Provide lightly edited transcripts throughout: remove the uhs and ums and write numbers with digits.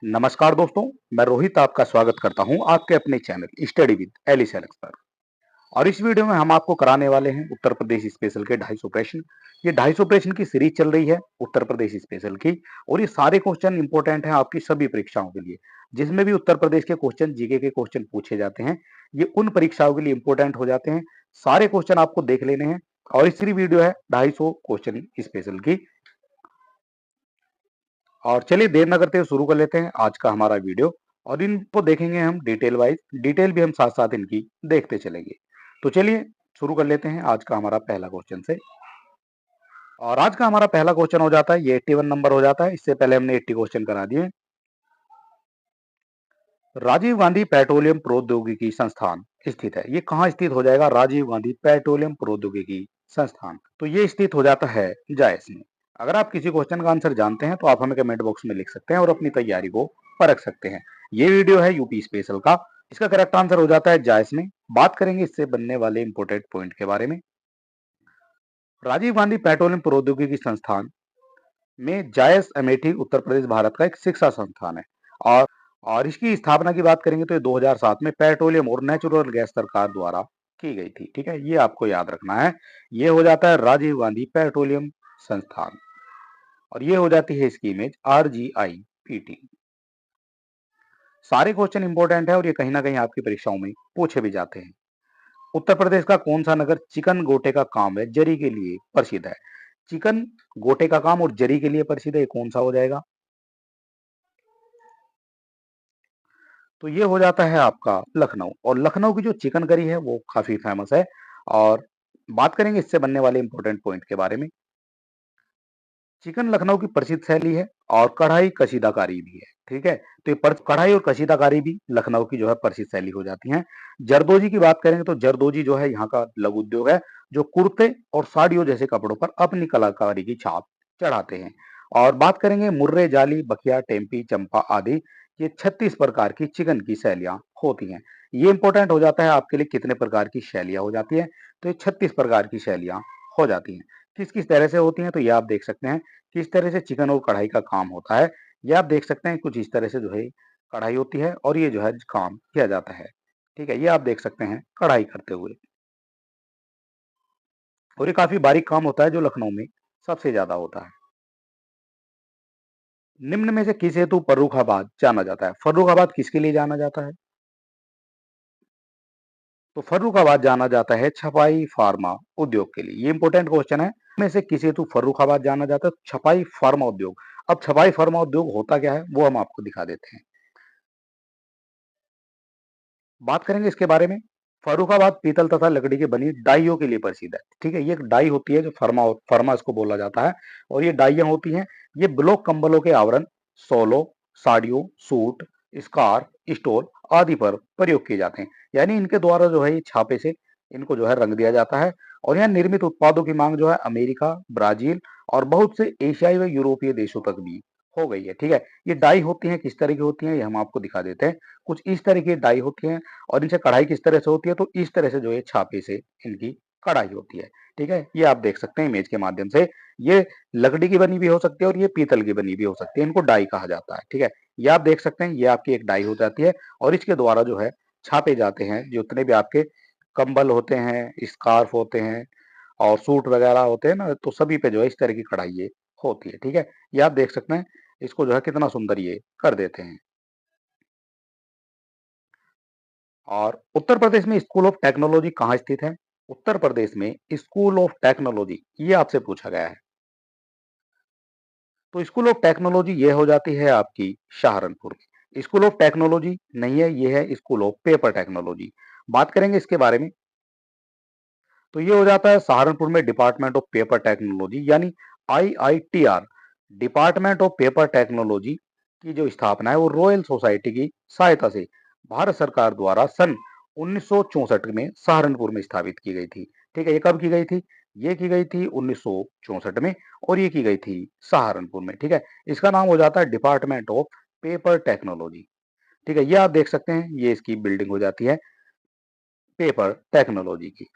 नमस्कार दोस्तों, मैं रोहित आपका स्वागत करता हूं आपके अपने channel study with Alice Alex पर। और इस वीडियो में हम आपको कराने वाले हैं उत्तर प्रदेश स्पेशल के 250 प्रश्न। ये 250 प्रश्न की सीरीज चल रही है उत्तर प्रदेश स्पेशल की। और ये सारे क्वेश्चन इंपॉर्टेंट हैं आपकी सभी परीक्षाओं के लिए। जिसमें भी उत्तर प्रदेश के क्वेश्चन, जीके के क्वेश्चन पूछे जाते हैं, ये उन परीक्षाओं के लिए इंपॉर्टेंट हो जाते हैं। सारे क्वेश्चन आपको देख लेने हैं। और इस वीडियो है 250 क्वेश्चन स्पेशल की। और चलिए देर न करते हुए शुरू कर लेते हैं आज का हमारा वीडियो। और इनको देखेंगे हम डिटेल वाइज, डिटेल भी हम साथ साथ इनकी देखते चलेंगे। तो चलिए शुरू कर लेते हैं आज का हमारा पहला क्वेश्चन से। और आज का हमारा पहला क्वेश्चन हो जाता है, ये 81 नंबर हो जाता है। इससे पहले हमने 80 क्वेश्चन करा दिए। राजीव गांधी पेट्रोलियम प्रौद्योगिकी संस्थान स्थित है। ये कहाँ स्थित हो जाएगा? राजीव गांधी पेट्रोलियम प्रौद्योगिकी संस्थान। तो ये स्थित हो जाता है जायस में। अगर आप किसी क्वेश्चन का आंसर जानते हैं तो आप हमें कमेंट बॉक्स में लिख सकते हैं और अपनी तैयारी को परख सकते हैं। ये वीडियो है यूपी स्पेशल का। इसका करेक्ट आंसर हो जाता है जायस में। बात करेंगे इससे बनने वाले इंपोर्टेंट पॉइंट के बारे में। राजीव गांधी पेट्रोलियम प्रौद्योगिकी संस्थान में जायस अमेठी उत्तर प्रदेश भारत का एक शिक्षा संस्थान है। और और इसकी स्थापना की बात करेंगे तो ये 2007 में पेट्रोलियम और नेचुरल गैस सरकार द्वारा की गई थी। ठीक है, ये आपको याद रखना है। ये हो जाता है राजीव गांधी पेट्रोलियम संस्थान। और ये हो जाती है इसकी इमेज RGIPT। सारे क्वेश्चन इंपॉर्टेंट है और ये कहीं ना कहीं आपकी परीक्षाओं में पूछे भी जाते हैं। उत्तर प्रदेश का कौन सा नगर चिकन गोटे का काम है जरी के लिए प्रसिद्ध है? चिकन गोटे का काम और जरी के लिए प्रसिद्ध है, ये कौन सा हो जाएगा? तो ये हो जाता है आपका लखनऊ। और लखनऊ की जो चिकन करी है वो काफी फेमस है। और बात करेंगे इससे बनने वाले इंपॉर्टेंट पॉइंट के बारे में। चिकन लखनऊ की प्रसिद्ध शैली है और कढ़ाई कशीदाकारी भी है। ठीक है, तो ये कढ़ाई और कशीदाकारी भी लखनऊ की जो है प्रसिद्ध शैली हो जाती है। जरदोजी की बात करेंगे तो जरदोजी जो है यहाँ का लघु उद्योग है, जो कुर्ते और साड़ियों जैसे कपड़ों पर अपनी कलाकारी की छाप चढ़ाते हैं। और बात करेंगे मुर्रे, जाली, बखिया, टेम्पी, चंपा आदि, ये 36 प्रकार की चिकन की शैलियां होती हैं। ये इंपॉर्टेंट हो जाता है आपके लिए, कितने प्रकार की शैलियां हो जाती है? तो ये 36 प्रकार की शैलियां हो जाती हैं। किस किस तरह से होती हैं तो ये आप देख सकते हैं। किस तरह से चिकन और कढ़ाई का काम होता है, ये आप देख सकते हैं। कुछ इस तरह से जो है कढ़ाई होती है और ये जो है काम किया जाता है। ठीक है, ये आप देख सकते हैं कढ़ाई करते हुए। और ये काफी बारीक काम होता है जो लखनऊ में सबसे ज्यादा होता है। निम्न में से किस हेतु फर्रुखाबाद जाना जाता है? फर्रुखाबाद किसके लिए जाना जाता है? तो फर्रुखाबाद जाना जाता है छपाई फार्मा उद्योग के लिए। ये इंपॉर्टेंट क्वेश्चन है। में से किस हेतु फर्रुखाबाद जाना जाता है? छपाई फार्मा उद्योग। अब छपाई फार्मा उद्योग होता क्या है वो हम आपको दिखा देते हैं। बात करेंगे इसके बारे में। फर्रुखाबाद पीतल तथा लकड़ी की बनी डाइयों के लिए प्रसिद्ध है। ठीक है, ये एक डाई होती है जो फर्मा फर्मा इसको बोला जाता है। और ये डाइयां होती हैं, ये ब्लॉक कंबलों के आवरण, सोलो, साड़ियों, सूट, स्कार्फ, स्टोल आदि पर प्रयोग किए जाते हैं। यानी इनके द्वारा जो है ये छापे से इनको जो है रंग दिया जाता है। और यहाँ निर्मित उत्पादों की मांग जो है अमेरिका, ब्राजील और बहुत से एशियाई व यूरोपीय देशों तक भी हो गई है। ठीक है, ये डाई होती हैं, किस तरह की होती हैं ये हम आपको दिखा देते हैं। कुछ इस तरह की डाई होती हैं। और इनसे कढ़ाई किस तरह से होती है? तो इस तरह से जो है छापे से इनकी कढ़ाई होती है। ठीक है, ये आप देख सकते हैं इमेज के माध्यम से। ये लकड़ी की बनी भी हो सकती है और ये पीतल की बनी भी हो सकती है। इनको डाई कहा जाता है। ठीक है, ये आप देख सकते हैं, ये आपकी एक डाई हो जाती है। और इसके द्वारा जो है छापे जाते हैं जितने भी आपके कंबल होते हैं, स्कार्फ होते हैं और सूट वगैरह होते हैं ना, तो सभी पे जो है इस तरह की कढ़ाई ये होती है। ठीक है, ये आप देख सकते हैं। इसको जो है कितना सुंदर ये कर देते हैं। और उत्तर प्रदेश में स्कूल ऑफ टेक्नोलॉजी कहाँ स्थित है? उत्तर प्रदेश में स्कूल ऑफ टेक्नोलॉजी, ये आपसे पूछा गया है। तो स्कूल ऑफ टेक्नोलॉजी ये हो जाती है आपकी सहारनपुर में। स्कूल ऑफ टेक्नोलॉजी नहीं है, ये है स्कूल ऑफ पेपर टेक्नोलॉजी। बात करेंगे इसके बारे में। तो ये हो जाता है सहारनपुर में डिपार्टमेंट ऑफ पेपर टेक्नोलॉजी, यानी IITR, department of paper technology की जो स्थापना है वो रॉयल सोसाइटी की सहायता से भारत सरकार द्वारा सन 1964 में सहारनपुर में स्थापित की गई थी। ठीक है, ये कब की गई थी? ये की गई थी 1964 में। और ये की गई थी सहारनपुर में। ठीक है, इसका नाम हो जाता है डिपार्टमेंट ऑफ पेपर टेक्नोलॉजी। ठीक है, ये आप देख सकते हैं, ये इसकी बिल्डिंग हो जाती है पेपर टेक्नोलॉजी की।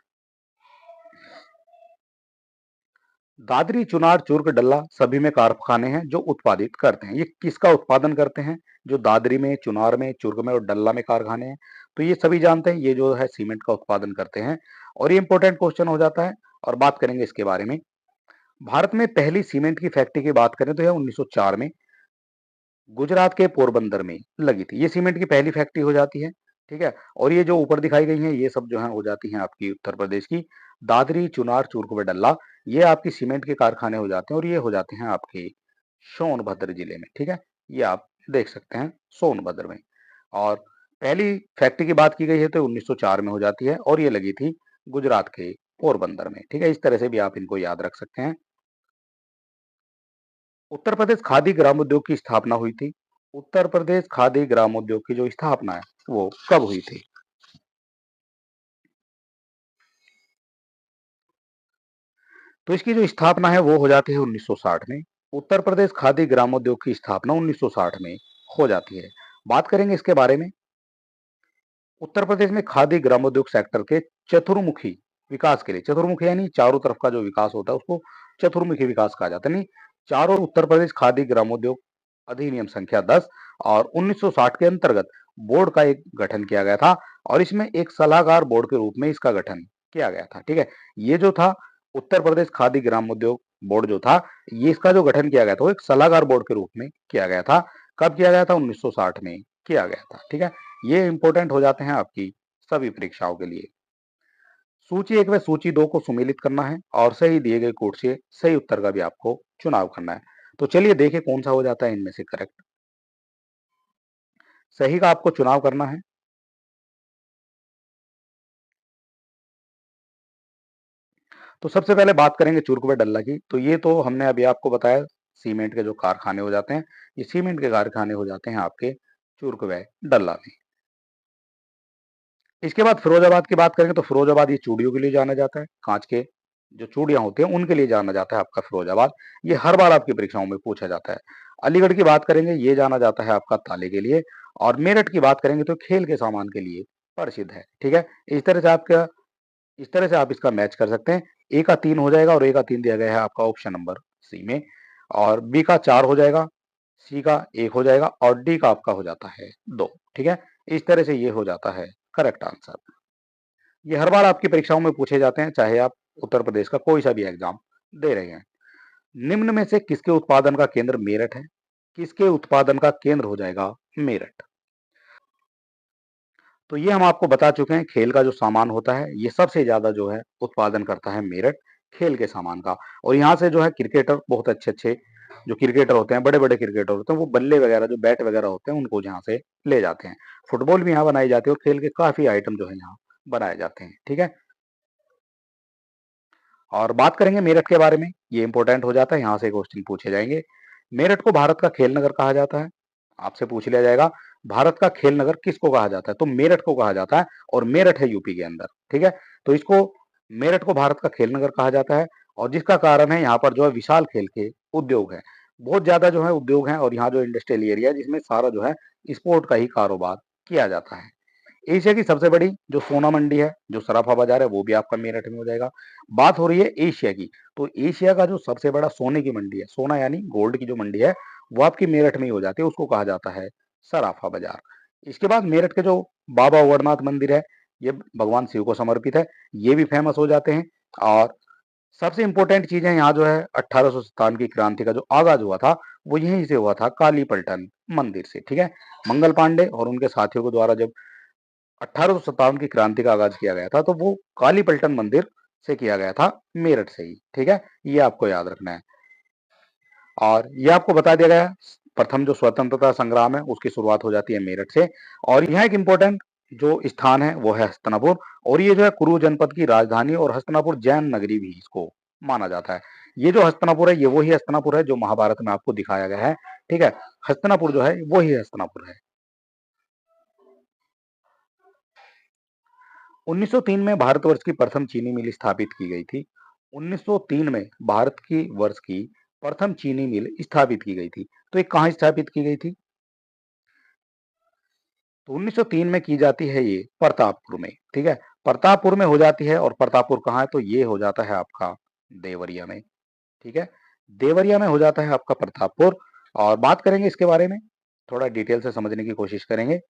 दादरी, चुनार, चुर्क, डल्ला सभी में कारखाने हैं जो उत्पादित करते हैं। ये किसका उत्पादन करते हैं? जो दादरी में, चुनार में, चुर्क में और डल्ला में कारखाने हैं। तो ये सभी जानते हैं, ये जो है सीमेंट का उत्पादन करते हैं और ये इंपॉर्टेंट क्वेश्चन हो जाता है और बात करेंगे इसके बारे में। भारत में पहली सीमेंट की फैक्ट्री की बात करें तो यह 1904 में गुजरात के पोरबंदर में लगी थी। ये सीमेंट की पहली फैक्ट्री हो जाती है, ठीक है? और ये जो ऊपर दिखाई गई हैं, ये सब जो है हो जाती हैं आपकी उत्तर प्रदेश की। दादरी, चुनार, चूर्क व डल्ला ये आपकी सीमेंट के कारखाने हो जाते हैं और ये हो जाते हैं आपके सोनभद्र जिले में, ठीक है? ये आप देख सकते हैं सोनभद्र में। और पहली फैक्ट्री की बात की गई है तो 1904 में हो जाती है और ये लगी थी गुजरात के पोरबंदर में, ठीक है? इस तरह से भी आप इनको याद रख सकते हैं। उत्तर प्रदेश खादी ग्रामोद्योग की स्थापना हुई थी। उत्तर प्रदेश खादी ग्रामोद्योग की जो स्थापना है वो कब हुई थी? तो इसकी जो स्थापना है वो हो जाती है 1960 में। उत्तर प्रदेश खादी ग्रामोद्योग की स्थापना 1960 में हो जाती है। बात करेंगे इसके बारे में। उत्तर प्रदेश में खादी ग्रामोद्योग सेक्टर के चतुर्मुखी विकास के लिए, चतुर्मुखी यानी चारों तरफ का जो विकास होता है उसको चतुर्मुखी विकास कहा जाता है। यानी चारों उत्तर प्रदेश खादी ग्रामोद्योग अधिनियम संख्या 10 और 1960 के अंतर्गत बोर्ड का एक गठन किया गया था और इसमें एक सलाहकार बोर्ड के रूप में इसका गठन किया गया था, ठीक है? ये जो था उत्तर प्रदेश खादी ग्रामोद्योग बोर्ड जो था, ये इसका जो गठन किया गया था वो एक सलाहकार बोर्ड के रूप में किया गया था। कब किया गया था? 1960 में किया गया था, ठीक है? ये इंपॉर्टेंट हो जाते हैं आपकी सभी परीक्षाओं के लिए। सूची 1 व सूची 2 को सुमेलित करना है और सही दिए गए कोड से सही उत्तर का भी आपको चुनाव करना है। तो चलिए देखें कौन सा हो जाता है इनमें से करेक्ट। सही का आपको चुनाव करना है। तो सबसे पहले बात करेंगे चूर्क व डल्ला की। तो ये तो हमने अभी आपको बताया सीमेंट के जो कारखाने हो जाते हैं, ये सीमेंट के कारखाने हो जाते हैं आपके चूर्क व डल्ला में। इसके बाद फिरोजाबाद की बात करेंगे तो फिरोजाबाद ये चूड़ियों के लिए जाना जाता है। कांच के जो चूड़ियां होती हैं उनके लिए जाना जाता है आपका फिरोजाबाद। ये हर बार आपकी परीक्षाओं में पूछा जाता है। अलीगढ़ की बात करेंगे, ये जाना जाता है आपका ताले के लिए। और मेरठ की बात करेंगे तो खेल के सामान के लिए प्रसिद्ध है, ठीक है? इस तरह से आप इसका मैच कर सकते हैं। ए का 3 हो जाएगा और ए का 3 दिया गया है आपका ऑप्शन नंबर सी में। और बी का 4 हो जाएगा, सी का 1 हो जाएगा और डी का आपका हो जाता है 2, ठीक है? इस तरह से ये हो जाता है करेक्ट आंसर। ये हर बार आपकी परीक्षाओं में पूछे जाते हैं, चाहे आप उत्तर प्रदेश का कोई सा भी एग्जाम दे रहे हैं। निम्न में से किसके उत्पादन का केंद्र मेरठ है? किसके उत्पादन का केंद्र हो जाएगा मेरठ? तो ये हम आपको बता चुके हैं, खेल का जो सामान होता है ये सबसे ज्यादा जो है उत्पादन करता है मेरठ, खेल के सामान का। और यहाँ से जो है क्रिकेटर बहुत अच्छे अच्छे जो क्रिकेटर होते हैं, बड़े बड़े क्रिकेटर होते हैं, वो बल्ले वगैरह जो बैट वगैरह होते हैं उनको यहाँ से ले जाते हैं। फुटबॉल भी यहाँ बनाई जाती है और खेल के काफी आइटम जो है यहाँ बनाए जाते हैं, ठीक है? और बात करेंगे मेरठ के बारे में, ये इंपॉर्टेंट हो जाता है, यहाँ से क्वेश्चन पूछे जाएंगे। मेरठ को भारत का खेल नगर कहा जाता है। आपसे पूछ लिया जाएगा भारत का खेल नगर किसको कहा जाता है? तो मेरठ को कहा जाता है और मेरठ है यूपी के अंदर, ठीक है? तो इसको मेरठ को भारत का खेल नगर कहा जाता है और जिसका कारण है यहाँ पर जो है विशाल खेल के उद्योग है। बहुत ज्यादा जो है उद्योग है और यहाँ जो इंडस्ट्रियल एरिया है जिसमें सारा जो है स्पोर्ट का ही कारोबार किया जाता है। एशिया की सबसे बड़ी जो सोना मंडी है, जो सराफा बाजार है, वो भी आपका मेरठ में हो जाएगा। बात हो रही है एशिया की, तो एशिया का जो सबसे बड़ा सोने की मंडी है, सोना यानी गोल्ड की जो मंडी है, वो आपकी मेरठ में ही हो जाती है, उसको कहा जाता है सराफा बाजार। इसके बाद मेरठ के जो बाबा अमरनाथ मंदिर है, ये भगवान शिव को समर्पित है, ये भी फेमस हो जाते हैं। और सबसे इंपॉर्टेंट चीज है यहाँ जो है 1857 की क्रांति का जो आगाज हुआ था, वो यहीं से हुआ था काली पलटन मंदिर से, ठीक है? मंगल पांडे और उनके साथियों के द्वारा जब 1857 की क्रांति का आगाज किया गया था तो वो काली पलटन मंदिर से किया गया था, मेरठ से ही, ठीक है? ये आपको याद रखना है। और ये आपको बता दिया गया है, प्रथम जो स्वतंत्रता संग्राम है उसकी शुरुआत हो जाती है मेरठ से। और यहाँ एक इम्पोर्टेंट जो स्थान है वो है हस्तिनापुर और ये जो है कुरु जनपद की राजधानी और हस्तिनापुर जैन नगरी भी इसको माना जाता है। ये जो हस्तिनापुर है ये वही हस्तिनापुर है जो महाभारत में आपको दिखाया गया है, ठीक है? हस्तिनापुर जो है वही हस्तिनापुर है। 1903 में भारतवर्ष की प्रथम चीनी मिल स्थापित की गई थी। 1903 में भारत की वर्ष की प्रथम चीनी मिल स्थापित की गई थी। तो ये कहाँ स्थापित की गई थी? तो 1903 में की जाती है ये प्रतापपुर में, ठीक है? प्रतापपुर में हो जाती है और प्रतापपुर कहाँ है? तो ये हो जाता है आपका देवरिया में। ठीक है। देवरिया में हो जाता है आपका प्रतापपुर। और बात करेंगे इसके बारे में, थोड़ा डिटेल से समझने की कोशिश करेंगे।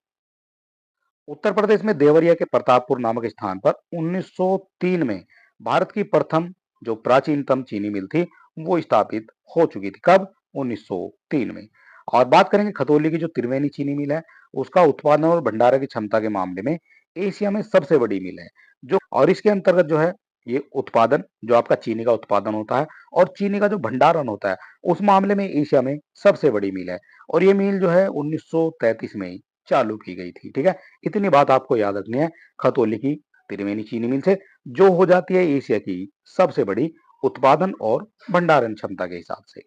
उत्तर प्रदेश में देवरिया के प्रतापपुर नामक स्थान पर 1903 में भारत की प्रथम जो प्राचीनतम चीनी मिल थी वो स्थापित हो चुकी थी। कब? 1903 में। और बात करेंगे खतौली की जो त्रिवेणी चीनी मिल है, उसका उत्पादन और भंडारण की क्षमता के मामले में एशिया में सबसे बड़ी मिल है। जो और इसके अंतर्गत जो है ये उत्पादन, जो आपका चीनी का उत्पादन होता है और चीनी का जो भंडारण होता है, उस मामले में एशिया में सबसे बड़ी मिल है। और ये मिल जो है 1933 में ही चालू की गई थी। ठीक है। इतनी बात आपको याद रखनी है खतौली की त्रिवेणी चीनी मिल से, जो हो जाती है एशिया की सबसे बड़ी उत्पादन और भंडारण क्षमता के हिसाब से।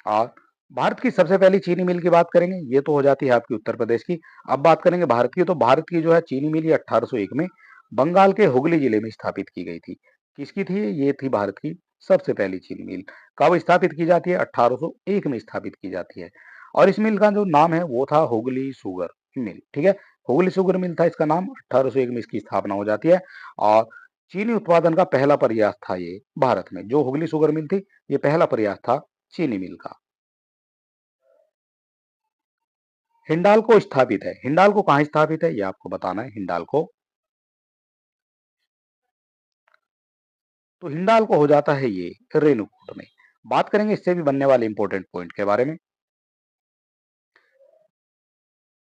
और भारत की सबसे पहली चीनी मिल की बात करेंगे, ये तो हो जाती है आपकी उत्तर प्रदेश की। अब बात करेंगे भारत की, तो भारत की जो है चीनी मिल ये 1801 में बंगाल के हुगली जिले में स्थापित की गई थी। किसकी थी ये? थी भारत की सबसे पहली चीनी मिल। कब स्थापित की जाती है? 1801 में स्थापित की जाती है। और इस मिल का जो नाम है वो था हुगली शुगर मिल। ठीक है। हुगली शुगर मिल था इसका नाम। 1801 में इसकी स्थापना हो जाती है। और चीनी उत्पादन का पहला प्रयास था ये भारत में, जो हुगली शुगर मिल थी, ये पहला प्रयास था चीनी मिल का। हिंडाल्को स्थापित है। हिंडाल्को कहाँ स्थापित है ये आपको बताना है। हिंडाल्को, तो हिंडाल्को हो जाता है ये रेणुकूट में। बात करेंगे इससे भी बनने वाले इंपॉर्टेंट पॉइंट के बारे में।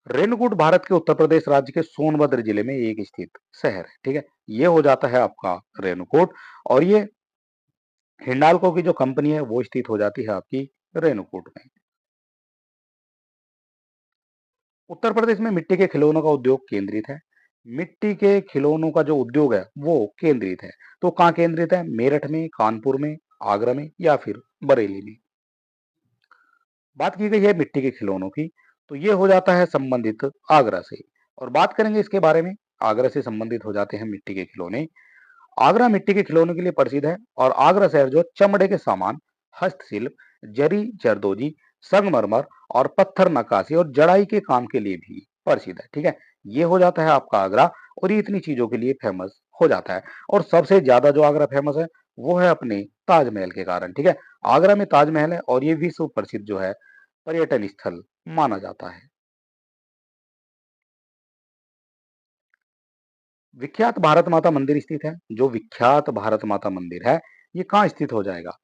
रेणुकूट भारत के उत्तर प्रदेश राज्य के सोनभद्र जिले में एक स्थित शहर है। ठीक है। ये हो जाता है आपका रेणुकूट। और ये हिंडाल्को की जो कंपनी है वो स्थित हो जाती है आपकी रेणुकूट में। उत्तर प्रदेश में मिट्टी के खिलौनों का उद्योग केंद्रित है। मिट्टी के खिलौनों का जो उद्योग है वो केंद्रित है। तो कहाँ केंद्रित है? मेरठ में, कानपुर में, आगरा में या फिर बरेली में। बात की गई है मिट्टी के खिलौनों की, तो ये हो जाता है संबंधित आगरा से। और बात करेंगे इसके बारे में, आगरा से संबंधित हो जाते हैं मिट्टी के खिलौने। आगरा मिट्टी के खिलौनों के लिए प्रसिद्ध है। और आगरा शहर जो चमड़े के सामान, हस्तशिल्प, जरी जरदोजी, संगमरमर और पत्थर नक्काशी और जड़ाई के काम के लिए भी प्रसिद्ध है। ठीक है। ये हो जाता है आपका आगरा। और ये इतनी चीजों के लिए फेमस हो जाता है। और सबसे ज्यादा जो आगरा फेमस है वो है अपने ताजमहल के कारण। ठीक है। आगरा में ताजमहल है और ये विश्व प्रसिद्ध जो है पर्यटन स्थल माना जाता है। विख्यात भारत माता मंदिर स्थित है। जो विख्यात भारत माता मंदिर है ये कहाँ स्थित हो जाएगा?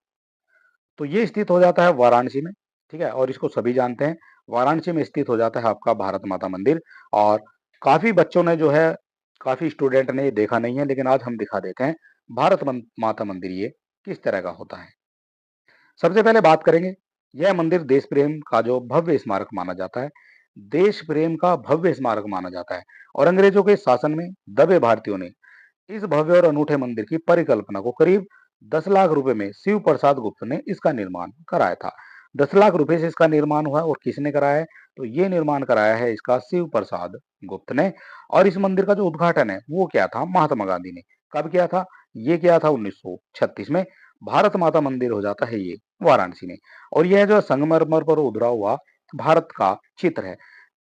तो ये स्थित हो जाता है वाराणसी में। ठीक है। और इसको सभी जानते हैं, वाराणसी में स्थित हो जाता है आपका भारत माता मंदिर। और काफी बच्चों ने जो है, काफी स्टूडेंट ने ये देखा नहीं है, लेकिन आज हम दिखा देते हैं माता मंदिर ये किस तरह का होता है। सबसे पहले बात करेंगे, यह मंदिर देश प्रेम का जो भव्य स्मारक माना जाता है। देश प्रेम का भव्य स्मारक माना जाता है। और अंग्रेजों के शासन में दबे भारतीयों ने इस भव्य और अनूठे मंदिर की परिकल्पना को करीब 10 लाख रुपए में शिव प्रसाद गुप्त ने इसका निर्माण कराया था। 10 लाख रुपए से इसका निर्माण हुआ। और किसने कराया है? तो ये निर्माण कराया है इसका शिव प्रसाद गुप्त ने। और इस मंदिर का जो उद्घाटन है वो क्या था? महात्मा गांधी ने। कब किया था? ये किया था 1936 में। भारत माता मंदिर हो जाता है ये वाराणसी में। और यह जो संगमरमर पर उभरा हुआ भारत का चित्र है,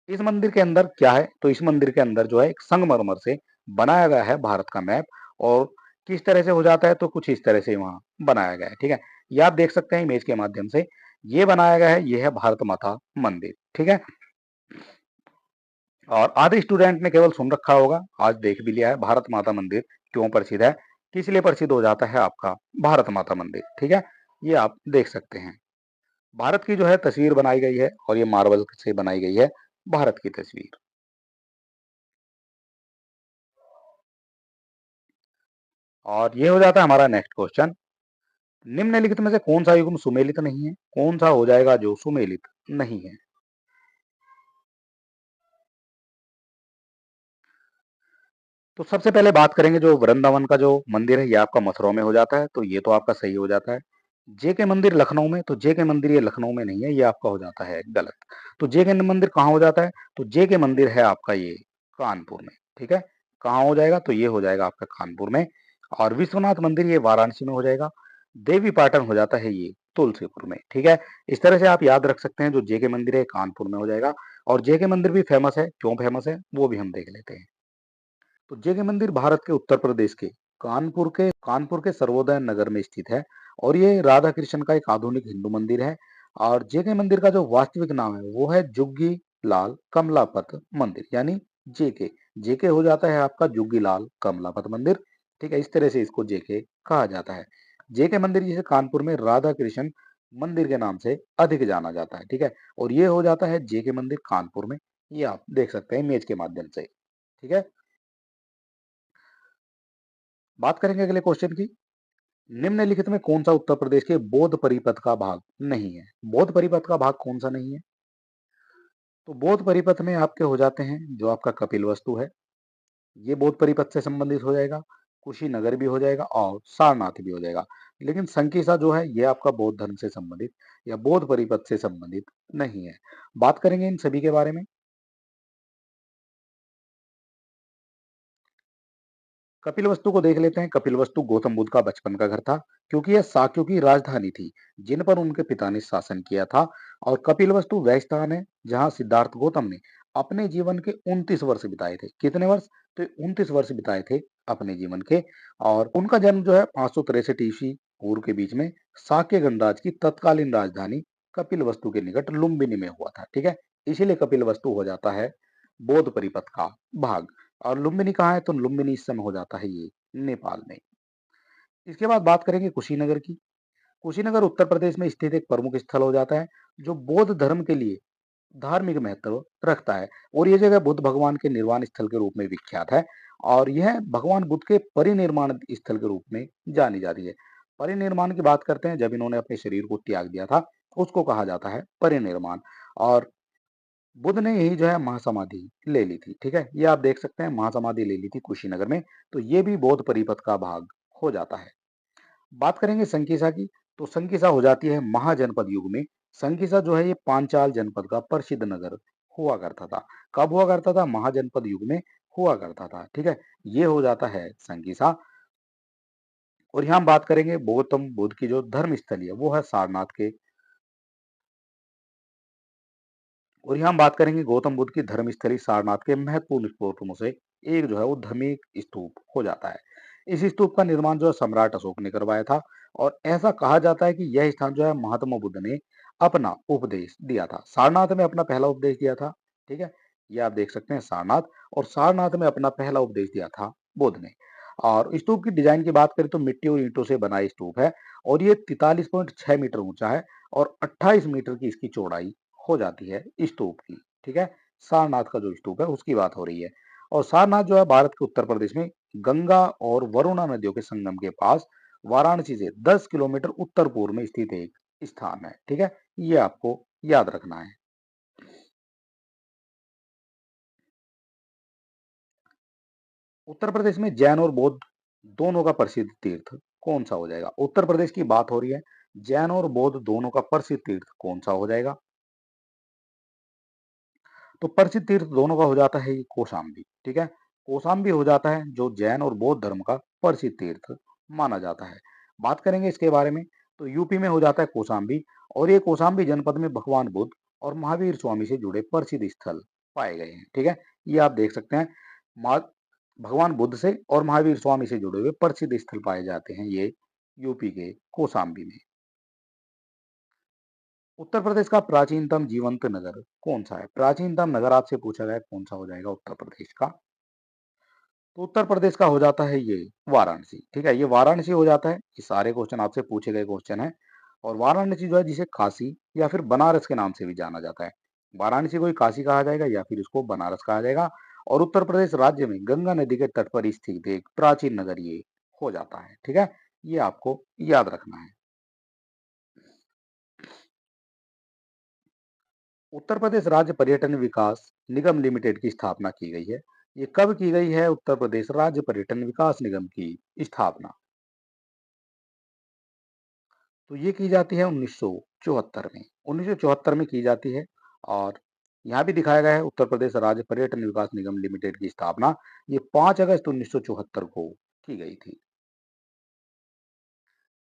इस मंदिर के अंदर क्या है? तो इस मंदिर के अंदर जो है एक संगमरमर से बनाया गया है भारत का मैप। और किस तरह से हो जाता है? तो कुछ इस तरह से वहां बनाया गया है। ठीक है। ये आप देख सकते हैं इमेज के माध्यम से, ये बनाया गया है, ये है भारत माता मंदिर। ठीक है। और आधे स्टूडेंट ने केवल सुन रखा होगा, आज देख भी लिया है भारत माता मंदिर क्यों प्रसिद्ध है, किस लिए प्रसिद्ध हो जाता है आपका भारत माता मंदिर। ठीक है। ये आप देख सकते हैं। भारत की जो है तस्वीर बनाई गई है और ये मार्बल से बनाई गई है भारत की तस्वीर। और ये हो जाता है हमारा नेक्स्ट क्वेश्चन। निम्नलिखित में से कौन सा युग्म सुमेलित नहीं है? कौन सा हो जाएगा जो सुमेलित नहीं है? तो सबसे पहले बात करेंगे जो वृंदावन का जो मंदिर है ये आपका मथुरा में हो जाता है, तो ये तो आपका सही हो जाता है। जे के मंदिर लखनऊ में, तो जे के मंदिर ये लखनऊ में नहीं है, ये आपका हो जाता है गलत। तो जे के मंदिर कहाँ हो जाता है? तो जे के मंदिर है आपका ये कानपुर में। ठीक है। कहाँ हो जाएगा? तो ये हो जाएगा आपका कानपुर में। और विश्वनाथ मंदिर ये वाराणसी में हो जाएगा। देवी पाटन हो जाता है ये तुलसीपुर में। ठीक है। इस तरह से आप याद रख सकते हैं, जो जे के मंदिर है कानपुर में हो जाएगा। और जे के मंदिर भी फेमस है, क्यों फेमस है वो भी हम देख लेते हैं। तो जे के मंदिर भारत के उत्तर प्रदेश के कानपुर के सर्वोदय नगर में स्थित है और ये राधा कृष्ण का एक आधुनिक हिंदू मंदिर है। और जेके मंदिर का जो वास्तविक नाम है वो है जुग्गी लाल कमलापत मंदिर, यानी जेके। जेके हो जाता है आपका जुग्गी लाल कमलापत मंदिर। ठीक है, इस तरह से इसको जेके कहा जाता है। जेके मंदिर जिसे कानपुर में राधा कृष्ण मंदिर के नाम से अधिक जाना जाता है। ठीक है, और ये हो जाता है जेके मंदिर कानपुर में। ये आप देख सकते हैं इमेज के माध्यम से। ठीक है, बात करेंगे अगले क्वेश्चन की। निम्नलिखित में कौन सा उत्तर प्रदेश के बौद्ध परिपथ का भाग नहीं है? बौद्ध परिपथ का भाग कौन सा नहीं है? तो बौद्ध परिपथ में आपके हो जाते हैं जो आपका कपिल वस्तु है, ये बौद्ध परिपथ से संबंधित हो जाएगा। कुशीनगर भी हो जाएगा और सारनाथ भी हो जाएगा। लेकिन संकीसा जो है ये आपका बौद्ध धर्म से संबंधित या बौद्ध परिपथ से संबंधित नहीं है। बात करेंगे इन सभी के बारे में। कपिलवस्तु को देख लेते हैं। कपिलवस्तु गौतम बुद्ध का बचपन का घर था, क्योंकि यह शाक्यों की राजधानी थी जिन पर उनके पिता ने शासन किया था। और कपिलवस्तु वह स्थान है जहां सिद्धार्थ गौतम ने अपने जीवन के 29 वर्ष बिताए थे। कितने वर्ष? तो 29 वर्ष बिताए थे अपने जीवन के। और उनका जन्म जो है 563 ईस्वी पूर्व के बीच में शाक्य गणराज्य की तत्कालीन राजधानी कपिलवस्तु के निकट लुम्बिनी में हुआ था। ठीक है, इसीलिए कपिलवस्तु हो जाता है बौद्ध परिपथ का भाग। और लुम्बिनी कहाँ है? तो लुम्बिनी इस समय हो जाता है ये नेपाल में। इसके बाद बात करेंगे कुशीनगर की। कुशीनगर उत्तर प्रदेश में स्थित एक प्रमुख स्थल हो जाता है जो बौद्ध धर्म के लिए धार्मिक महत्व रखता है। और ये जगह बुद्ध भगवान के निर्वाण स्थल के रूप में विख्यात है। और यह भगवान बुद्ध के परिनिर्माण स्थल के रूप में जानी जाती है। परिनिर्माण की बात करते हैं, जब इन्होंने अपने शरीर को त्याग दिया था उसको कहा जाता है परिनिर्माण। और बुद्ध ने यही जो है महासमाधि ले ली थी। ठीक है, ये आप देख सकते हैं महासमाधि ले ली थी कुशीनगर में। तो ये भी बौद्ध परिपथ का भाग हो जाता है। बात करेंगे संकीसा की। तो संकीसा हो जाती है महाजनपद युग में। संकीसा जो है ये पांचाल जनपद का प्रसिद्ध नगर हुआ करता था। कब हुआ करता था? महाजनपद युग में हुआ करता था। ठीक है, ये हो जाता है संकीसा। और यहाँ हम बात करेंगे गौतम बुद्ध की जो धर्म स्थली है वो है सारनाथ के। और यहाँ हम बात करेंगे गौतम बुद्ध की धर्मस्थली सारनाथ के महत्वपूर्ण स्रोतों से एक जो है वो धर्मिक स्तूप हो जाता है। इस स्तूप का निर्माण जो है सम्राट अशोक ने करवाया था। और ऐसा कहा जाता है कि यह स्थान जो है महात्मा बुद्ध ने अपना उपदेश दिया था। सारनाथ में अपना पहला उपदेश दिया था। ठीक है, ये आप देख सकते हैं सारनाथ। और सारनाथ में अपना पहला उपदेश दिया था बुद्ध ने। और स्तूप की डिजाइन की बात करें तो मिट्टी और ईंटों से बना स्तूप है। और ये 43.6 मीटर ऊंचा है और 28 मीटर की इसकी चौड़ाई हो जाती है स्तूप की। ठीक है, सारनाथ का जो स्तूप है उसकी बात हो रही है। और सारनाथ जो है भारत के उत्तर प्रदेश में गंगा और वरुणा नदियों के संगम के पास वाराणसी से 10 किलोमीटर उत्तर पूर्व में स्थित एक स्थान है। ठीक है, ये आपको याद रखना है। उत्तर प्रदेश में जैन और बौद्ध दोनों का प्रसिद्ध तीर्थ कौन सा हो जाएगा? उत्तर प्रदेश की बात हो रही है, जैन और बौद्ध दोनों का प्रसिद्ध तीर्थ कौन सा हो जाएगा? तो प्रसिद्ध तीर्थ दोनों का हो जाता है ये कौशाम्बी। ठीक है, कौशाम्बी हो जाता है जो जैन और बौद्ध धर्म का प्रसिद्ध तीर्थ माना जाता है। बात करेंगे इसके बारे में। तो यूपी में हो जाता है कौशाम्बी। और ये कौशाम्बी जनपद में भगवान बुद्ध और महावीर स्वामी से जुड़े प्रसिद्ध स्थल पाए गए हैं। ठीक है, ये आप देख सकते हैं मा- भगवान बुद्ध से और महावीर स्वामी से जुड़े हुए प्रसिद्ध स्थल पाए जाते हैं ये यूपी के कौशाम्बी में। उत्तर प्रदेश का प्राचीनतम जीवंत नगर कौन सा है? प्राचीनतम नगर आपसे पूछा जाए कौन सा हो जाएगा उत्तर प्रदेश का? तो उत्तर प्रदेश का हो जाता है ये वाराणसी। ठीक है, ये वाराणसी हो जाता है। ये सारे क्वेश्चन आपसे पूछे गए क्वेश्चन है। और वाराणसी जो है जिसे काशी या फिर बनारस के नाम से भी जाना जाता है। वाराणसी को ही काशी कहा जाएगा या फिर इसको बनारस कहा जाएगा। और उत्तर प्रदेश राज्य में गंगा नदी के तट पर स्थित एक प्राचीन नगर ये हो जाता है। ठीक है, ये आपको याद रखना है। उत्तर प्रदेश राज्य पर्यटन विकास निगम लिमिटेड की स्थापना की गई है। ये कब की गई है? उत्तर प्रदेश राज्य पर्यटन विकास निगम की स्थापना तो ये की जाती है 1974 में। 1974 में की जाती है। और यहाँ भी दिखाया गया है उत्तर प्रदेश राज्य पर्यटन विकास निगम लिमिटेड की स्थापना ये 5 अगस्त 1974 को की गई थी।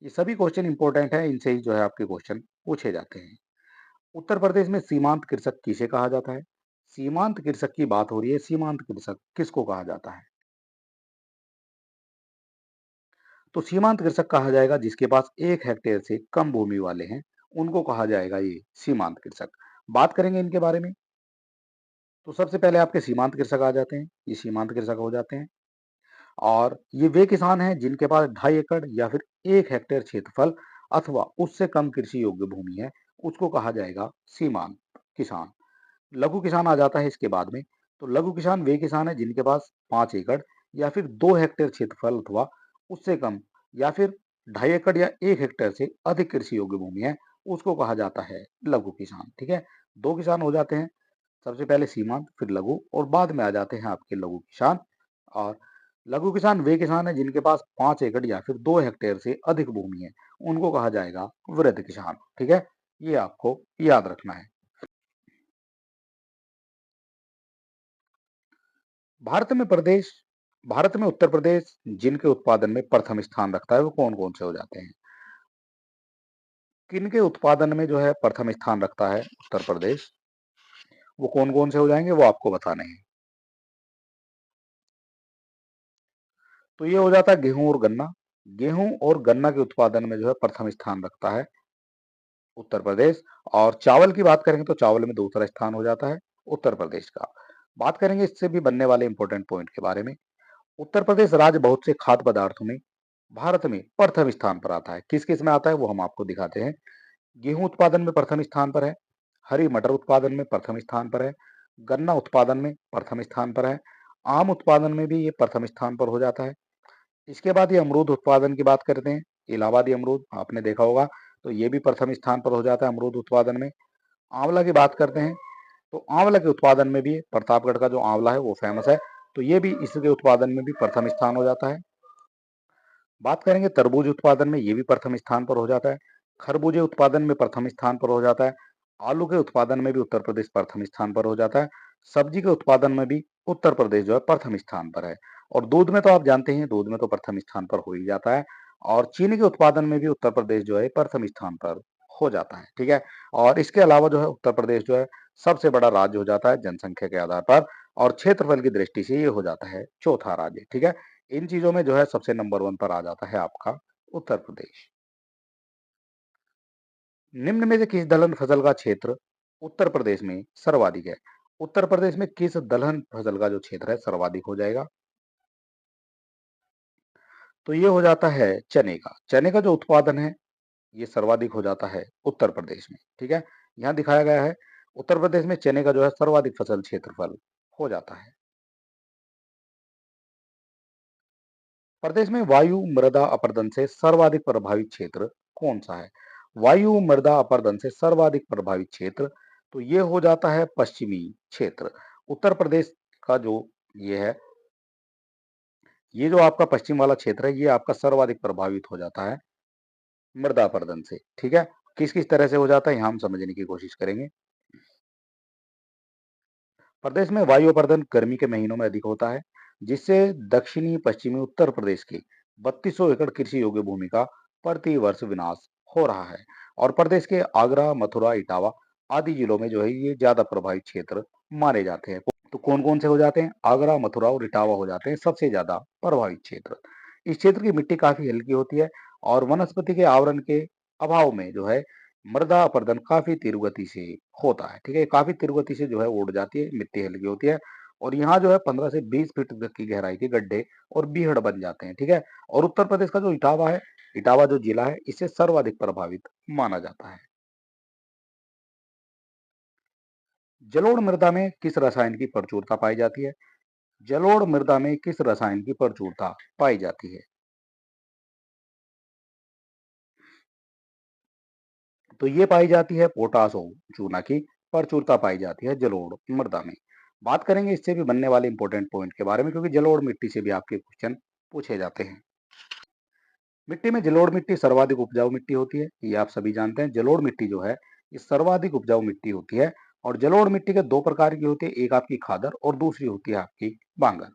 ये सभी क्वेश्चन इंपॉर्टेंट है, इनसे ही जो है आपके क्वेश्चन पूछे जाते हैं। उत्तर प्रदेश में सीमांत कृषक किसे कहा जाता है? सीमांत कृषक की बात हो रही है। सीमांत कृषक किसको कहा जाता है? तो सीमांत कृषक कहा जाएगा जिसके पास 1 हेक्टेयर से कम भूमि वाले हैं, उनको कहा जाएगा ये सीमांत कृषक। बात करेंगे इनके बारे में, तो सबसे पहले आपके सीमांत कृषक आ जाते हैं, ये सीमांत कृषक हो जाते हैं। और ये वे किसान हैं जिनके पास 2.5 एकड़ या फिर 1 हेक्टेयर क्षेत्रफल अथवा उससे कम कृषि योग्य भूमि है, उसको कहा जाएगा सीमांत किसान। लघु किसान आ जाता है इसके बाद में। तो लघु किसान वे किसान हैं जिनके पास 5 एकड़ या फिर 2 हेक्टेयर क्षेत्रफल अथवा उससे कम या फिर 2.5 एकड़ या 1 हेक्टेयर से अधिक कृषि योग्य भूमि है, उसको कहा जाता है लघु किसान। ठीक है, दो किसान हो जाते हैं, सबसे पहले सीमांत फिर लघु और बाद में आ जाते हैं आपके लघु किसान। और लघु किसान वे किसान हैं जिनके पास 5 एकड़ या फिर 2 हेक्टेयर से अधिक भूमि है, उनको कहा जाएगा वृद्ध किसान। ठीक है, ये आपको याद रखना है। भारत में प्रदेश भारत में उत्तर प्रदेश जिनके उत्पादन में प्रथम स्थान रखता है वो कौन कौन से हो जाते हैं? किनके उत्पादन में जो है प्रथम स्थान रखता है उत्तर प्रदेश, वो कौन कौन से हो जाएंगे वो आपको बताने हैं। तो ये हो जाता है गेहूं और गन्ना। गेहूं और गन्ना के उत्पादन में जो है प्रथम स्थान रखता है उत्तर प्रदेश। और चावल की बात करेंगे तो चावल में दूसरा स्थान हो जाता है उत्तर प्रदेश का। बात करेंगे इससे भी बनने वाले इंपॉर्टेंट पॉइंट के बारे में। उत्तर प्रदेश राज्य बहुत से खाद्य पदार्थों में भारत में प्रथम स्थान पर आता है। किस किस में आता है वो हम आपको दिखाते हैं। गेहूं उत्पादन में प्रथम स्थान पर है, हरी मटर उत्पादन में प्रथम स्थान पर है, गन्ना उत्पादन में प्रथम स्थान पर है, आम उत्पादन में भी ये प्रथम स्थान पर हो जाता है। इसके बाद ये अमरूद उत्पादन की बात करते हैं, इलाहाबादी अमरूद आपने देखा होगा, तो ये भी प्रथम स्थान पर हो जाता है अमरूद उत्पादन में। आंवला की बात करते हैं, तो आंवला के उत्पादन में भी प्रतापगढ़ का जो आंवला है वो फेमस है, तो ये भी इसके उत्पादन में भी प्रथम स्थान हो जाता है। बात करेंगे तरबूज उत्पादन में, ये भी प्रथम स्थान पर हो जाता है। खरबूजे उत्पादन में प्रथम स्थान पर हो जाता है। आलू के उत्पादन में भी उत्तर प्रदेश प्रथम स्थान पर हो जाता है। सब्जी के उत्पादन में भी उत्तर प्रदेश जो है प्रथम स्थान पर है। और दूध में तो आप जानते हैं, दूध में तो प्रथम स्थान पर हो ही जाता है। और चीनी के उत्पादन में भी उत्तर प्रदेश जो है प्रथम स्थान पर हो जाता है। ठीक है, और इसके अलावा जो है उत्तर प्रदेश जो है सबसे बड़ा राज्य हो जाता है जनसंख्या के आधार पर, और क्षेत्रफल की दृष्टि से ये हो जाता है चौथा राज्य। ठीक है, इन चीजों में जो है सबसे नंबर 1 पर आ जाता है आपका उत्तर प्रदेश। निम्न में से किस दलहन फसल का क्षेत्र उत्तर प्रदेश में सर्वाधिक है? उत्तर प्रदेश में किस दलहन फसल का जो क्षेत्र है सर्वाधिक हो जाएगा? तो ये हो जाता है चने का। चने का जो उत्पादन है ये सर्वाधिक हो जाता है उत्तर प्रदेश में। ठीक है, यहाँ दिखाया गया है उत्तर प्रदेश में चने का जो है सर्वाधिक फसल क्षेत्रफल हो जाता है। प्रदेश में वायु मृदा अपरदन से सर्वाधिक प्रभावित क्षेत्र कौन सा है? वायु मृदा अपरदन से सर्वाधिक प्रभावित क्षेत्र, तो ये हो जाता है पश्चिमी क्षेत्र। उत्तर प्रदेश का जो ये है, ये जो आपका पश्चिम वाला क्षेत्र है ये आपका सर्वाधिक प्रभावित हो जाता है मृदा अपरदन से। ठीक है, किस किस तरह से हो जाता है यहाँ हम समझने की कोशिश करेंगे। प्रदेश में वायु अपर्दन गर्मी के महीनों में अधिक होता है, जिससे दक्षिणी पश्चिमी उत्तर प्रदेश की 3200 एकड़ कृषि योग्य भूमि का प्रति वर्ष विनाश हो रहा है। और प्रदेश के आगरा, मथुरा, इटावा आदि जिलों में जो है ये ज्यादा प्रभावित क्षेत्र माने जाते हैं। तो कौन कौन से हो जाते हैं? आगरा, मथुरा और इटावा हो जाते हैं सबसे ज्यादा प्रभावित क्षेत्र। इस क्षेत्र की मिट्टी काफी हल्की होती है और वनस्पति के आवरण के अभाव में जो है मृदा अपरदन काफी तीव्र गति से होता है। ठीक है, काफी तीव्र गति से जो है उड़ जाती है, मिट्टी हल्की होती है और यहाँ जो है 15 से 20 फीट तक की गहराई के गड्ढे और बीहड़ बन जाते हैं। ठीक है, और उत्तर प्रदेश का जो इटावा है, इटावा जो जिला है इससे सर्वाधिक प्रभावित माना जाता है। जलोढ़ मृदा में किस रसायन की प्रचुरता पाई जाती है? जलोढ़ मृदा में किस रसायन की प्रचुरता पाई जाती है? तो ये पाई जाती है पोटास और चूना की प्रचुरता पाई जाती है जलोढ़ मृदा में। बात करेंगे इससे भी बनने वाले इंपॉर्टेंट पॉइंट के बारे में, क्योंकि जलोढ़ मिट्टी से भी आपके क्वेश्चन पूछे जाते हैं। मिट्टी में जलोढ़ मिट्टी सर्वाधिक उपजाऊ मिट्टी होती है, ये आप सभी जानते हैं। जलोढ़ मिट्टी जो है ये सर्वाधिक उपजाऊ मिट्टी होती है। और जलोढ़ मिट्टी के दो प्रकार की होती है, एक आपकी खादर और दूसरी होती है आपकी बांगर।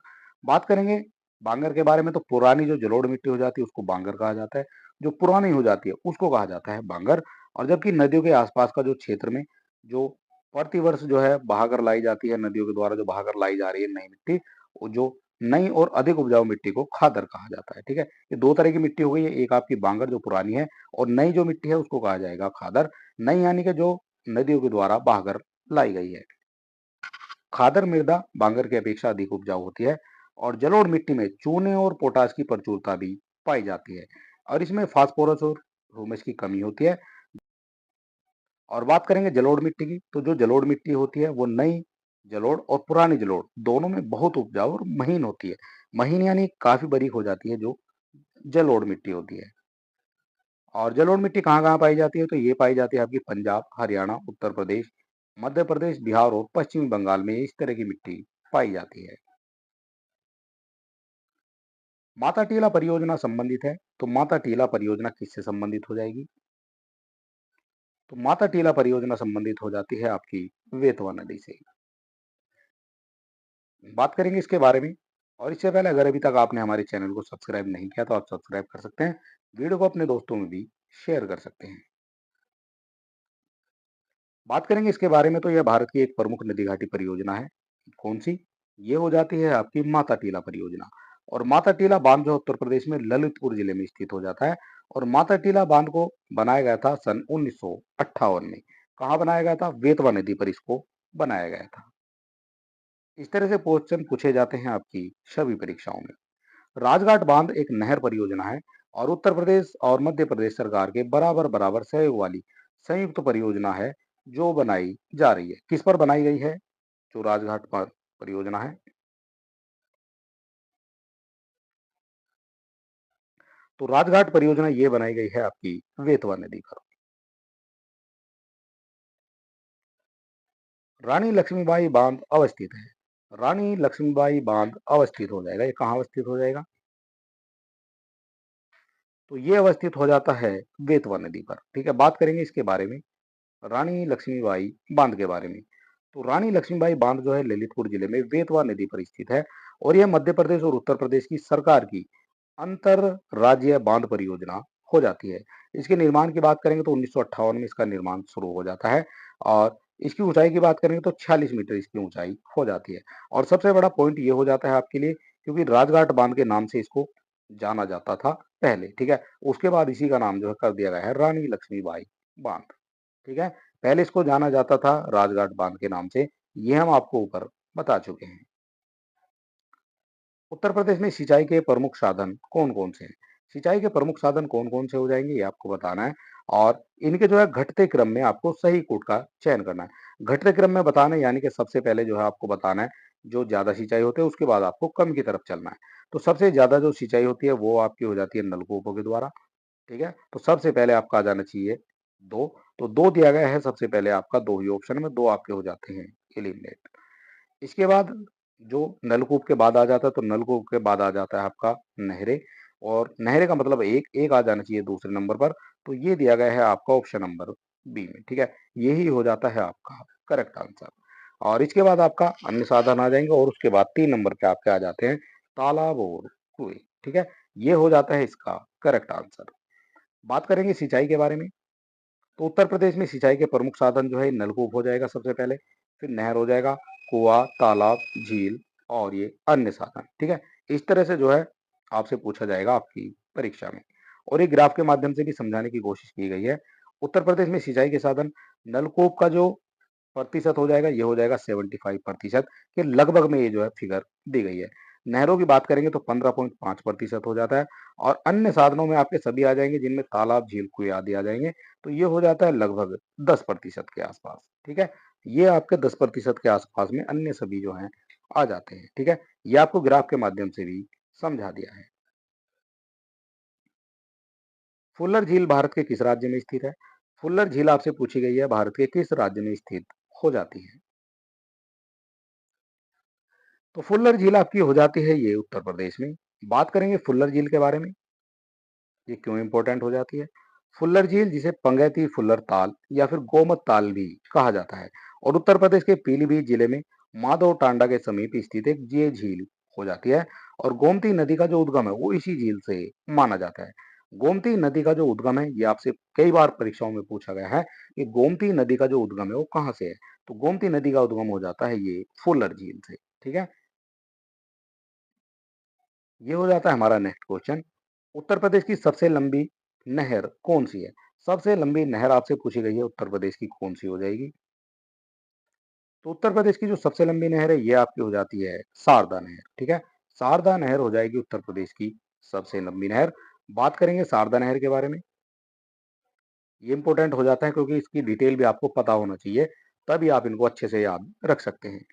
बात करेंगे बांगर के बारे में, तो पुरानी जो जलोढ़ मिट्टी हो जाती है उसको बांगर कहा जाता है, जो पुरानी हो जाती है उसको कहा जाता है बांगर। और जबकि नदियों के आसपास का जो क्षेत्र में जो प्रतिवर्ष जो है बहाकर लाई जाती है, नदियों के द्वारा जो बहाकर लाई जा रही है नई मिट्टी, वो जो नई और अधिक उपजाऊ मिट्टी को खादर कहा जाता है। ठीक है, ये दो तरह की मिट्टी हो गई है, एक आपकी बांगर जो पुरानी है, और नई जो मिट्टी है उसको कहा जाएगा खादर। नई यानी कि जो नदियों के द्वारा बहाकर लाई गई है। खादर मृदा बांगर की अपेक्षा अधिक उपजाऊ होती है, और जलोढ़ मिट्टी में चूने और पोटाश की प्रचुरता भी पाई जाती है, और इसमें फास्फोरस और ह्यूमस की कमी होती है। और बात करेंगे जलोढ़ मिट्टी की, तो जो जलोढ़ मिट्टी होती है वो नई जलोढ़ और पुरानी जलोढ़ दोनों में बहुत उपजाऊ और महीन होती है। महीन यानी काफी बारीक हो जाती है जो जलोढ़ मिट्टी होती है। और जलोढ़ मिट्टी कहाँ कहाँ पाई जाती है, तो ये पाई जाती है आपकी पंजाब, हरियाणा, उत्तर प्रदेश, मध्य प्रदेश, बिहार और पश्चिमी बंगाल में इस तरह की मिट्टी पाई जाती है। माता टीला परियोजना संबंधित है, तो माता टीला परियोजना किससे संबंधित हो जाएगी, तो माता टीला परियोजना संबंधित हो जाती है आपकी बेतवा नदी से। बात करेंगे इसके बारे में, और इससे पहले अगर अभी तक आपने हमारे चैनल को सब्सक्राइब नहीं किया तो आप सब्सक्राइब कर सकते हैं, वीडियो को अपने दोस्तों में भी शेयर कर सकते हैं। बात करेंगे इसके बारे में, तो यह भारत की एक प्रमुख नदी घाटी परियोजना है। कौन सी, ये हो जाती है आपकी माता टीला परियोजना। और माता टीला बांध जो उत्तर प्रदेश में ललितपुर जिले में स्थित हो जाता है, और माता टीला बांध को बनाया गया था सन 1958 में। कहाँ बनाया गया था, बेतवा नदी पर इसको बनाया गया था। इस तरह से क्वेश्चन पूछे जाते हैं आपकी सभी परीक्षाओं में। राजघाट बांध एक नहर परियोजना है, और उत्तर प्रदेश और मध्य प्रदेश सरकार के बराबर बराबर सहयोग वाली संयुक्त परियोजना है जो बनाई जा रही है। किस पर बनाई गई है, जो राजघाट परियोजना है, तो राजघाट परियोजना ये बनाई गई है आपकी बेतवा नदी पर। रानी लक्ष्मीबाई बांध अवस्थित है, रानी लक्ष्मीबाई बांध अवस्थित हो जाएगा, ये कहाँ अवस्थित हो जाएगा, तो ये अवस्थित हो जाता है बेतवा नदी पर। ठीक है, बात करेंगे इसके बारे में, रानी लक्ष्मीबाई बांध के बारे में। तो रानी लक्ष्मीबाई बांध जो है ललितपुर जिले में बेतवा नदी पर स्थित है, और यह मध्य प्रदेश और उत्तर प्रदेश की सरकार की अंतर राज्य बांध परियोजना हो जाती है। इसके निर्माण की बात करेंगे तो 1958 में इसका निर्माण शुरू हो जाता है, और इसकी ऊंचाई की बात करेंगे तो 46 मीटर इसकी ऊंचाई हो जाती है। और सबसे बड़ा पॉइंट ये हो जाता है आपके लिए, क्योंकि राजघाट बांध के नाम से इसको जाना जाता था पहले। ठीक है, उसके बाद इसी का नाम जो है कर दिया गया है रानी लक्ष्मीबाई बांध। ठीक है, पहले इसको जाना जाता था राजघाट बांध के नाम से, ये हम आपको ऊपर बता चुके हैं। उत्तर प्रदेश में सिंचाई के प्रमुख साधन कौन कौन से हैं, सिंचाई के प्रमुख साधन कौन कौन से हो जाएंगे ये आपको बताना है, और इनके जो है घटते क्रम में आपको सही कूट का चयन करना है। घटते क्रम में बताना है, यानी कि सबसे पहले जो है आपको बताना है जो ज्यादा सिंचाई होते हैं, उसके बाद आपको कम की तरफ चलना है। तो सबसे ज्यादा जो सिंचाई होती है वो आपकी हो जाती है नलकूपों के द्वारा। ठीक है, तो सबसे पहले आपका आ जाना चाहिए दो, तो दो दिया गया है सबसे पहले आपका, दो ही ऑप्शन में दो आपके हो जाते हैं एलिमिनेट। इसके बाद जो नलकूप के बाद आ जाता है, तो नलकूप के बाद आ जाता है आपका नहरें, और नहरें का मतलब एक एक आ जाना चाहिए दूसरे नंबर पर, तो ये दिया गया है आपका ऑप्शन नंबर बी में। ठीक है, यही हो जाता है आपका करेक्ट आंसर। और इसके बाद आपका अन्य साधन आ जाएंगे, और उसके बाद 3 नंबर पे आपके आ जाते हैं तालाब और कुएं। ठीक है, ये हो जाता है इसका करेक्ट आंसर। बात करेंगे सिंचाई के बारे में, तो उत्तर प्रदेश में सिंचाई के प्रमुख साधन जो है नलकूप हो जाएगा सबसे पहले, फिर नहर हो जाएगा, कुआं, तालाब, झील, और ये अन्य साधन। ठीक है, इस तरह से जो है आपसे पूछा जाएगा आपकी परीक्षा में, और एक ग्राफ के माध्यम से भी समझाने की कोशिश की गई है। उत्तर प्रदेश में सिंचाई के साधन नलकूप का जो प्रतिशत हो जाएगा ये हो जाएगा 75% के लगभग में, ये जो है फिगर दी गई है। नहरों की बात करेंगे तो 15.5% हो जाता है, और अन्य साधनों में आपके सभी आ जाएंगे जिनमें तालाब, झील, कुएं आदि आ जाएंगे, तो ये हो जाता है लगभग 10% के आसपास। ठीक है, ये आपके 10% के आसपास में अन्य सभी जो हैं आ जाते हैं। ठीक है, ये आपको ग्राफ के माध्यम से भी समझा दिया है। फुल्लर झील भारत के किस राज्य में स्थित है, फुल्लर झील आपसे पूछी गई है भारत के किस राज्य में स्थित हो जाती है, तो फुल्लर झील आपकी हो जाती है ये उत्तर प्रदेश में। बात करेंगे फुल्लर झील के बारे में, ये क्यों इंपॉर्टेंट हो जाती है। फुल्लर झील जिसे पंगैती फुल्लर ताल या फिर गोमत ताल भी कहा जाता है, और उत्तर प्रदेश के पीलीभीत जिले में माधव टांडा के समीप स्थित एक ये झील हो जाती है। और गोमती नदी का जो उद्गम है वो इसी झील से माना जाता है। गोमती नदी का जो उद्गम है ये आपसे कई बार परीक्षाओं में पूछा गया है कि गोमती नदी का जो उद्गम है वो कहाँ से है, तो गोमती नदी का उद्गम हो जाता है ये फुल्लर झील से। ठीक है, ये हो जाता है हमारा नेक्स्ट क्वेश्चन। उत्तर प्रदेश की सबसे लंबी नहर कौन सी है? सबसे लंबी नहर आपसे पूछी गई है, उत्तर प्रदेश की कौन सी हो जाएगी? तो उत्तर प्रदेश की जो सबसे लंबी नहर है ये आपकी हो जाती है शारदा नहर, ठीक है। शारदा नहर हो जाएगी उत्तर प्रदेश की सबसे लंबी नहर। बात करेंगे शारदा नहर के बारे में। ये इंपॉर्टेंट हो जाता है क्योंकि इसकी डिटेल भी आपको पता होना चाहिए, तभी आप इनको अच्छे से याद रख सकते हैं।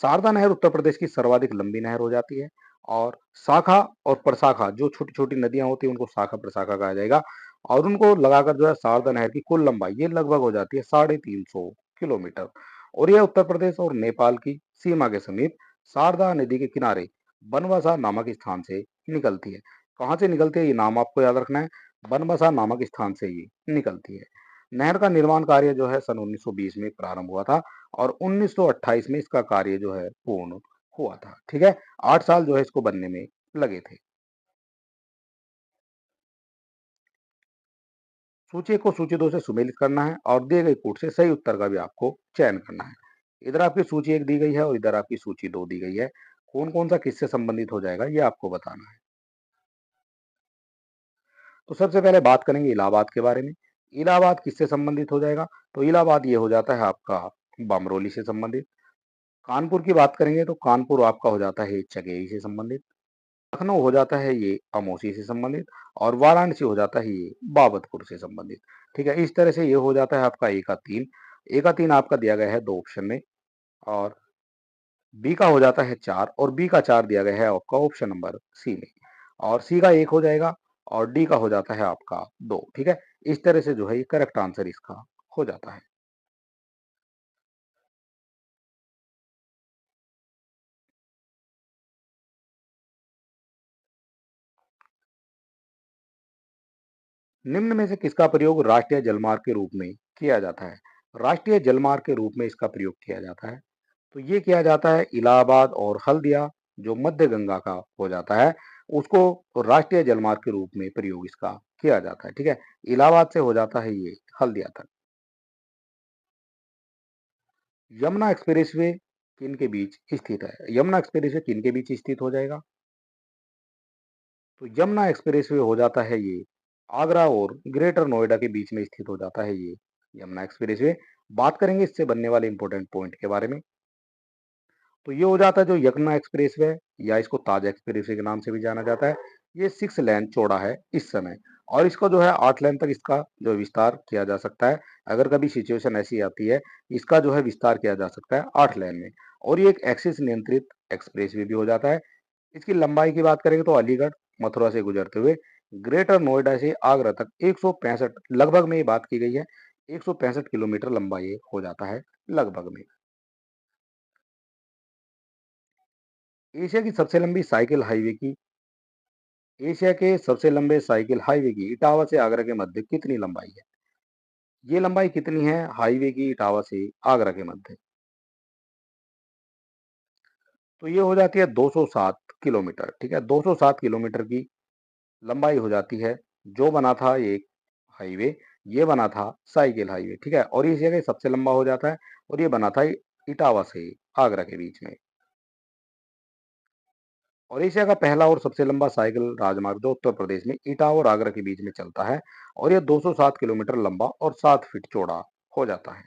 शारदा नहर उत्तर प्रदेश की सर्वाधिक लंबी नहर हो जाती है, और शाखा और प्रशाखा जो छोटी छोटी नदियां होती हैं उनको शाखा प्रशाखा कहा जाएगा, और उनको लगाकर जो है शारदा नहर की कुल लंबाई ये लगभग हो जाती है 350 किलोमीटर। और यह उत्तर प्रदेश और नेपाल की सीमा के समीप शारदा नदी के किनारे बनबसा नामक स्थान से निकलती है। कहाँ से निकलती है ये नाम आपको याद रखना है, बनबसा नामक स्थान से ये निकलती है। नहर का निर्माण कार्य जो है सन 1920 में प्रारंभ हुआ था, और 1928 में इसका कार्य जो है पूर्ण हुआ था, ठीक है। 8 साल जो है इसको बनने में लगे थे। सूची एक को सूची दो से सुमेलित करना है, और दिए गए कूट से सही उत्तर का भी आपको चयन करना है। इधर आपकी सूची एक दी गई है और इधर आपकी सूची दो दी गई है। कौन कौन सा किससे संबंधित हो जाएगा ये आपको बताना है। तो सबसे पहले बात करेंगे इलाहाबाद के बारे में। इलाहाबाद किससे संबंधित हो जाएगा? तो इलाहाबाद ये हो जाता है आपका बमरोली से संबंधित। कानपुर की बात करेंगे तो कानपुर आपका हो जाता है चगेरी से संबंधित। लखनऊ हो जाता है ये अमौसी से संबंधित, और वाराणसी हो जाता है ये बाबतपुर से संबंधित। ठीक है, इस तरह से ये हो जाता है आपका ए का 3। ए का 3 आपका दिया गया है 2 ऑप्शन में, और बी का हो जाता है 4, और बी का 4 दिया गया है आपका ऑप्शन नंबर सी में, और सी का 1 हो जाएगा, और डी का हो जाता है आपका 2। ठीक है, इस तरह से जो है ये करेक्ट आंसर इसका हो जाता है। निम्न में से किसका प्रयोग राष्ट्रीय जलमार्ग के रूप में किया जाता है? राष्ट्रीय जलमार्ग के रूप में इसका प्रयोग किया जाता है। तो ये किया जाता है इलाहाबाद और हल्दिया, जो मध्य गंगा का हो जाता है, उसको राष्ट्रीय जलमार्ग के रूप में प्रयोग इसका किया जाता है। ठीक है, इलाहाबाद से हो जाता है ये हल्दिया तक। यमुना एक्सप्रेसवे किन के बीच स्थित है? यमुना एक्सप्रेसवे किन के बीच स्थित हो जाएगा? तो यमुना एक्सप्रेसवे हो जाता है ये आगरा और ग्रेटर नोएडा के बीच में स्थित हो जाता है ये यमुना एक्सप्रेसवे। बात करेंगे इससे बनने वाले इंपॉर्टेंट पॉइंट के बारे में। तो ये हो जाता है जो यमुना एक्सप्रेसवे, या इसको ताज एक्सप्रेसवे के नाम से भी जाना जाता है, ये 6 लेन चौड़ा है इस समय, और इसको जो है 8 लेन तक इसका जो विस्तार किया जा सकता है। अगर कभी सिचुएशन ऐसी आती है, इसका जो है विस्तार किया जा सकता है 8 लेन में। और ये एक एक्सिस नियंत्रित एक्सप्रेसवे भी हो जाता है। इसकी लंबाई की बात करेंगे तो अलीगढ़ मथुरा से गुजरते हुए ग्रेटर नोएडा से आगरा तक 165, लगभग में ये बात की गई है, 165 किलोमीटर लंबा ये हो जाता है लगभग में। एशिया की सबसे लंबी साइकिल हाईवे की एशिया के सबसे लंबे साइकिल हाईवे की इटावा से आगरा के मध्य कितनी लंबाई है? ये लंबाई कितनी है हाईवे की इटावा से आगरा के मध्य? तो ये हो जाती है 207 किलोमीटर। ठीक है, 207 किलोमीटर की लंबाई हो जाती है। जो बना था ये हाईवे, ये बना था साइकिल हाईवे। ठीक है, और ये जगह सबसे लंबा हो जाता है, और ये बना था इटावा से आगरा के बीच में। और एशिया का पहला और सबसे लंबा साइकिल राजमार्ग जो उत्तर प्रदेश में इटावा और आगरा के बीच में चलता है, और यह 207 किलोमीटर लंबा और 7 फीट चौड़ा हो जाता है।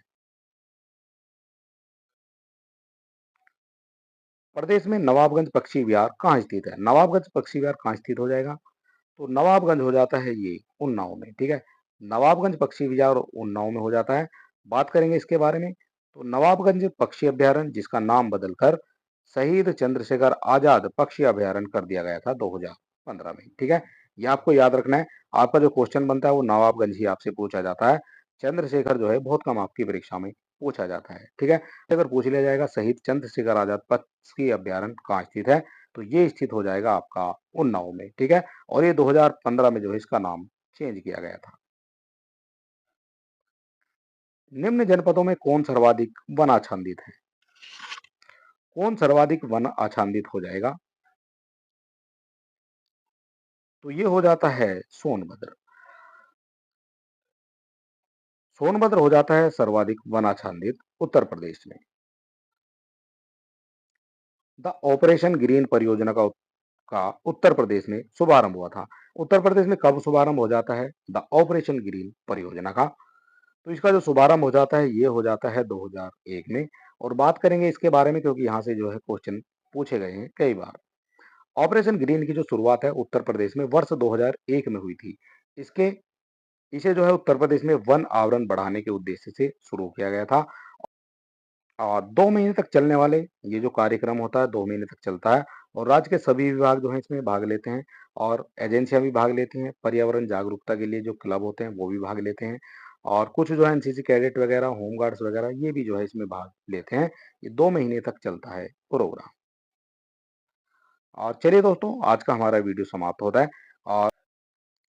प्रदेश में नवाबगंज पक्षी विहार कहाँ स्थित है? नवाबगंज पक्षी विहार कहाँ स्थित हो जाएगा? तो नवाबगंज हो जाता है ये उन्नाव में। ठीक है, नवाबगंज पक्षी विहार उन्नाव में हो जाता है। बात करेंगे इसके बारे में। तो नवाबगंज पक्षी अभ्यारण्य, जिसका नाम बदलकर शहीद चंद्रशेखर आजाद पक्षी अभ्यारण्य कर दिया गया था 2015 में। ठीक है, ये आपको याद रखना है। आपका जो क्वेश्चन बनता है वो नवाबगंज ही आपसे पूछा जाता है। चंद्रशेखर जो है बहुत कम आपकी परीक्षा में पूछा जाता है। ठीक है, अगर पूछ लिया जाएगा शहीद चंद्रशेखर आजाद पक्षी अभ्यारण्य कहाँ स्थित है, तो ये स्थित हो जाएगा आपका उन्नाव में। ठीक है, और ये 2015 में जो है इसका नाम चेंज किया गया था। निम्न जनपदों में कौन सर्वाधिक वन आच्छादित है? कौन सर्वाधिक वन आच्छादित हो जाएगा? तो ये हो जाता है सोनभद्र। सोनभद्र हो जाता है सर्वाधिक वन आच्छादित उत्तर प्रदेश में। द ऑपरेशन ग्रीन परियोजना का का उत्तर प्रदेश में शुभारंभ हुआ था। उत्तर प्रदेश में कब शुभारंभ हो जाता है द ऑपरेशन ग्रीन परियोजना का? तो इसका जो शुभारंभ हो जाता है ये हो जाता है 2001 में। और बात करेंगे इसके बारे में क्योंकि यहाँ से जो है क्वेश्चन पूछे गए हैं कई बार। ऑपरेशन ग्रीन की जो शुरुआत है उत्तर प्रदेश में वर्ष 2001 में हुई थी। इसके इसे जो है उत्तर प्रदेश में वन आवरण बढ़ाने के उद्देश्य से शुरू किया गया था। और 2 महीने तक चलने वाले ये जो कार्यक्रम होता है 2 महीने तक चलता है। और राज्य के सभी विभाग जो है इसमें भाग लेते हैं और एजेंसियां भी भाग लेती हैं। पर्यावरण जागरूकता के लिए जो क्लब होते हैं वो भी भाग लेते हैं। और कुछ जो है एनसीसी कैडेट वगैरह, होमगार्ड्स वगैरह ये भी जो है इसमें भाग लेते हैं। ये 2 महीने तक चलता है प्रोग्राम। और चलिए दोस्तों, आज का हमारा वीडियो समाप्त होता है और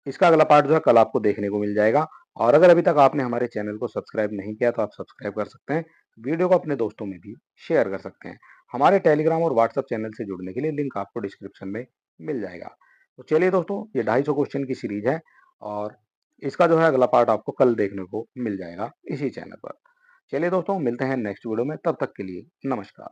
इसका अगला पार्ट जो है कल आपको देखने को मिल जाएगा। और अगर अभी तक आपने हमारे चैनल को सब्सक्राइब नहीं किया तो आप सब्सक्राइब कर सकते हैं। वीडियो को अपने दोस्तों में भी शेयर कर सकते हैं। हमारे टेलीग्राम और व्हाट्सएप चैनल से जुड़ने के लिए लिंक आपको डिस्क्रिप्शन में मिल जाएगा। तो चलिए दोस्तों, ये 250 क्वेश्चन की सीरीज है और इसका जो है अगला पार्ट आपको कल देखने को मिल जाएगा इसी चैनल पर। चलिए दोस्तों, मिलते हैं नेक्स्ट वीडियो में, तब तक के लिए नमस्कार।